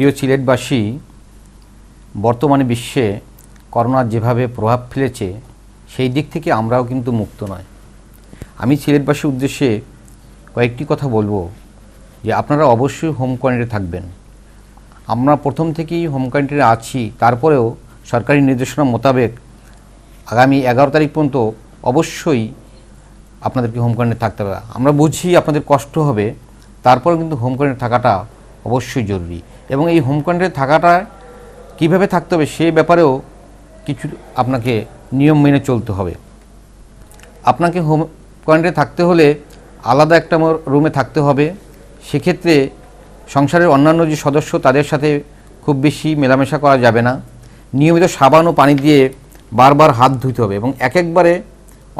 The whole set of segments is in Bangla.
প্রিয় সিলেটবাসী, বর্তমানে বিশ্বে করোনা যেভাবে প্রভাব ফেলেছে সেই দিক থেকে আমরাও কিন্তু মুক্ত নয়। আমি সিলেটবাসীর উদ্দেশ্যে কয়েকটি কথা বলবো যে আপনারা অবশ্যই হোম কোয়ারেন্টাইনে থাকবেন। আমরা প্রথম থেকেই হোম কোয়ারেন্টাইনে আছি, তারপরেও সরকারি নির্দেশনা মোতাবেক আগামী 11 তারিখ পর্যন্ত অবশ্যই আপনাদেরকে হোম কোয়ারেন্টাইনে থাকতে হবে। আমরা বুঝি আপনাদের কষ্ট হবে, তারপরেও কিন্তু হোম কোয়ারেন্টাইনে থাকাটা অবশ্যই জরুরি। এবং এই হোম কোয়ারেন্টাইনে থাকাটা কীভাবে থাকতে হবে সে ব্যাপারেও কিছু আপনাকে নিয়ম মেনে চলতে হবে। আপনাকে হোম কোয়ারেন্টাইনে থাকতে হলে আলাদা একটা রুমে থাকতে হবে। সেক্ষেত্রে সংসারের অন্যান্য যে সদস্য তাদের সাথে খুব বেশি মেলামেশা করা যাবে না। নিয়মিত সাবান ও পানি দিয়ে বারবার হাত ধুতে হবে এবং একবারে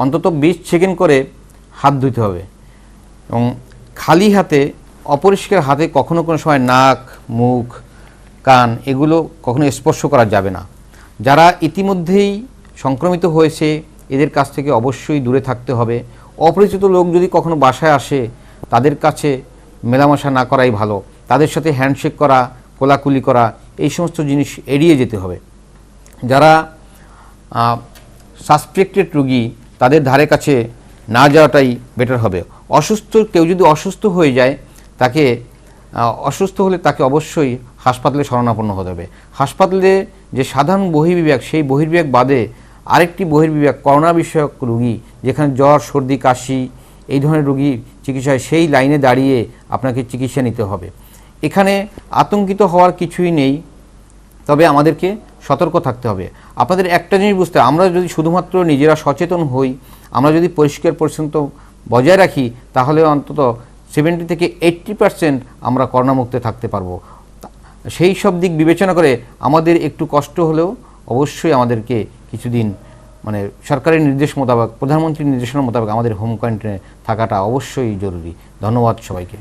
অন্তত 20 সেকেন্ড করে হাত ধুতে হবে। এবং খালি হাতে, অপরিষ্কার হাতে কখনো কোনো সময় নাক, মুখ, কান এগুলো কখনো স্পর্শ করা যাবে না। যারা ইতিমধ্যেই সংক্রমিত হয়েছে এদের কাছ থেকে অবশ্যই দূরে থাকতে হবে। অপরিচিত লোক যদি কখনো বাসায় আসে তাদের কাছে মেলামেশা না করাই ভালো। তাদের সাথে হ্যান্ডশেক করা, কোলাকুলি করা এই সমস্ত জিনিস এড়িয়ে যেতে হবে। যারা সাসপেক্টেড রোগী তাদের ধারে কাছে না যাওয়াটাই বেটার হবে। কেউ যদি অসুস্থ হয়ে যায় অসুস্থ হলে তাকে অবশ্যই হাসপাতালে শরণাপন্ন হতে হবে। হাসপাতালে যে সাধারণ বহির্বিভাগ, সেই বহির্বিভাগ বাদে আরেকটি বহির্বিভাগ করোনা বিষয়ক রোগী, যেখানে জ্বর, সর্দি, কাশি এই ধরনের রোগী চিকিৎসা হয়, সেই লাইনে দাঁড়িয়ে আপনাকে চিকিৎসা নিতে হবে। এখানে আতঙ্কিত হওয়ার কিছুই নেই, তবে আমাদেরকে সতর্ক থাকতে হবে। আপনাদের একটা জিনিস বুঝতে হবে, আমরা যদি শুধুমাত্র নিজেরা সচেতন হই, আমরা যদি পরিষ্কার পরিচ্ছন্ন বজায় রাখি, তাহলে অন্তত 70 থেকে 80% আমরা করোনামুক্ত থাকতে পারবো। সেই সব দিক বিবেচনা করে আমাদের একটু কষ্ট হলেও অবশ্যই আমাদেরকে কিছুদিন সরকারের নির্দেশ মোতাবেক, প্রধানমন্ত্রীর নির্দেশনা মোতাবেক আমাদের হোম কোয়ারেন্টাইনে থাকাটা অবশ্যই জরুরি। ধন্যবাদ সবাইকে।